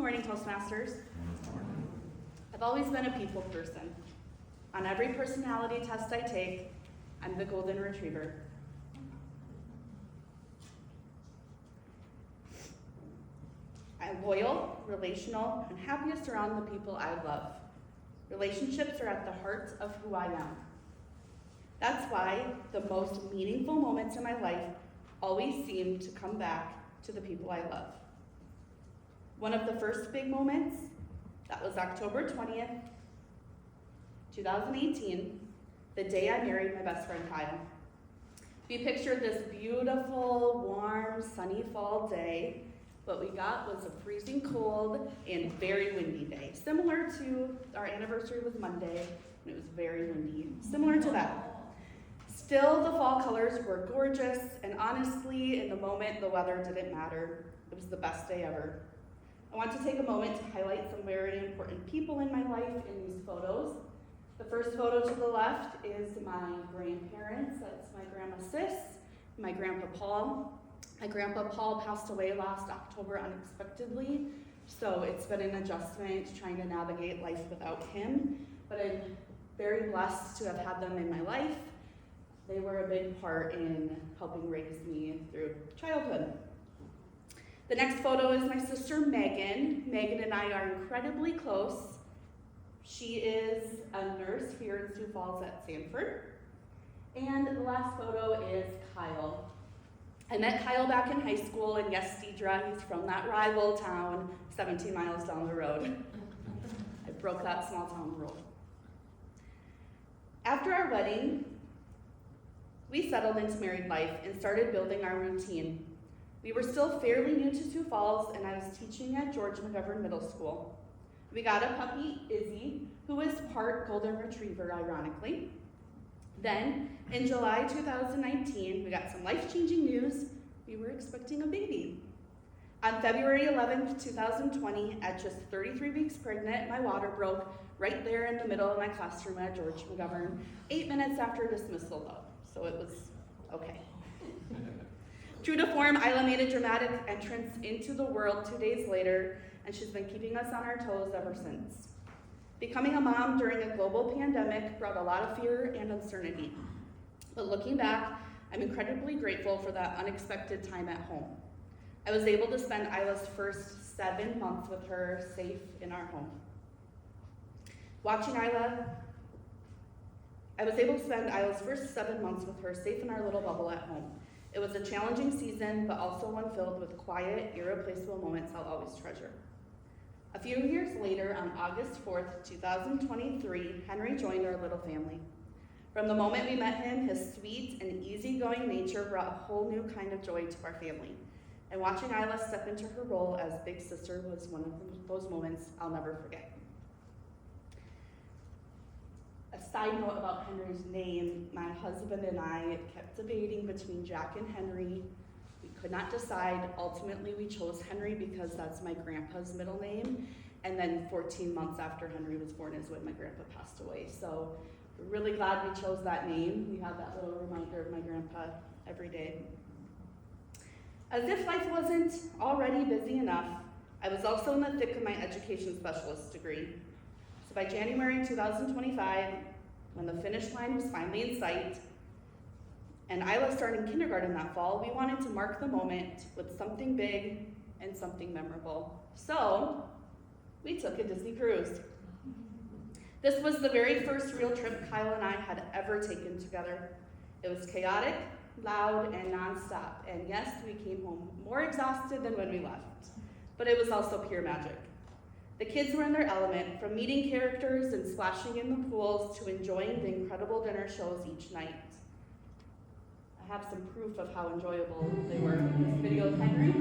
morning, Toastmasters. I've always been a people person. On every personality test I take, I'm the golden retriever. I'm loyal, relational, and happiest around the people I love. Relationships are at the heart of who I am. That's why the most meaningful moments in my life always seem to come back to the people I love. One of the first big moments, that was October 20th, 2018, the day I married my best friend Kyle. We pictured this beautiful, warm, sunny fall day. What we got was a freezing cold and very windy day, similar to our anniversary was Monday, and it was very windy, similar to that. Still, the fall colors were gorgeous, and honestly, in the moment, the weather didn't matter. It was the best day ever. I want to take a moment to highlight some very important people in my life in these photos. The first photo to the left is my grandparents. That's my grandma Sis, my grandpa Paul. My grandpa Paul passed away last October unexpectedly, so it's been an adjustment trying to navigate life without him, but I'm very blessed to have had them in my life. They were a big part in helping raise me through childhood. The next photo is my sister Megan. Megan and I are incredibly close. She is a nurse here in Sioux Falls at Sanford. And the last photo is Kyle. I met Kyle back in high school, and yes, Deidre, he's from that rival town 17 miles down the road. I broke that small town rule. After our wedding, we settled into married life and started building our routine. We were still fairly new to Sioux Falls, and I was teaching at George McGovern Middle School. We got a puppy, Izzy, who was part golden retriever, ironically. Then, in July 2019, we got some life-changing news. We were expecting a baby. On February 11th, 2020, at just 33 weeks pregnant, my water broke right there in the middle of my classroom at George McGovern, 8 minutes after dismissal though, so it was okay. True to form, Isla made a dramatic entrance into the world 2 days later, and she's been keeping us on our toes ever since. Becoming a mom during a global pandemic brought a lot of fear and uncertainty. But looking back, I'm incredibly grateful for that unexpected time at home. I was able to spend Isla's first 7 months with her safe in our home. I was able to spend Isla's first 7 months with her safe in our little bubble at home. It was a challenging season, but also one filled with quiet, irreplaceable moments I'll always treasure. A few years later, on August 4th, 2023, Henry joined our little family. From the moment we met him, his sweet and easygoing nature brought a whole new kind of joy to our family. And watching Isla step into her role as big sister was one of those moments I'll never forget. A side note about Henry's name, my husband and I kept debating between Jack and Henry. We could not decide. Ultimately, we chose Henry because that's my grandpa's middle name. And then 14 months after Henry was born is when my grandpa passed away. So we're really glad we chose that name. We have that little reminder of my grandpa every day. As if life wasn't already busy enough, I was also in the thick of my education specialist degree. So by January 2025, when the finish line was finally in sight, and Isla started kindergarten that fall, we wanted to mark the moment with something big and something memorable. So we took a Disney cruise. This was the very first real trip Kyle and I had ever taken together. It was chaotic, loud, and nonstop. And yes, we came home more exhausted than when we left, but it was also pure magic. The kids were in their element, from meeting characters and splashing in the pools to enjoying the incredible dinner shows each night. I have some proof of how enjoyable they were. This video of Henry.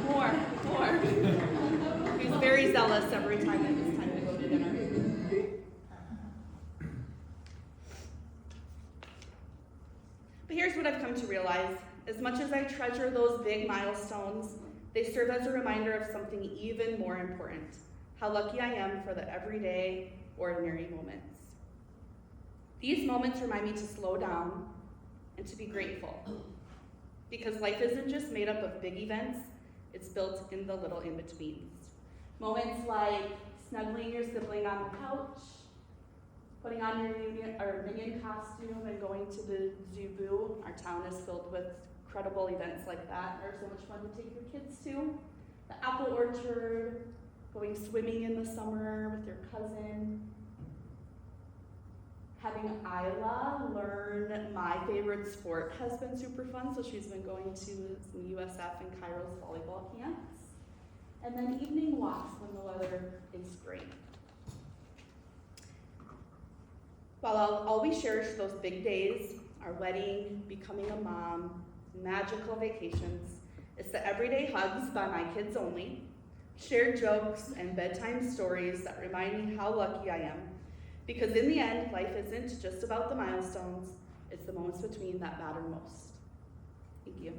More. He's very zealous every time it was time to go to dinner. But here's what I've come to realize. As much as I treasure those big milestones, They serve as a reminder of something even more important, how lucky I am for the everyday, ordinary moments. These moments remind me to slow down and to be grateful, because life isn't just made up of big events, it's built in the little in-betweens. Moments like snuggling your sibling on the couch, putting on your minion costume and going to the zoo. Our town is filled with incredible events like that. They're so much fun to take your kids to. The apple orchard, going swimming in the summer with your cousin. Having Isla learn my favorite sport has been super fun, so she's been going to some USF and Kairos volleyball camps. And then evening walks when the weather is great. While I'll always cherish those big days, our wedding, becoming a mom, magical vacations, it's the everyday hugs by my kids only, shared jokes and bedtime stories that remind me how lucky I am. Because in the end, life isn't just about the milestones, it's the moments between that matter most. Thank you.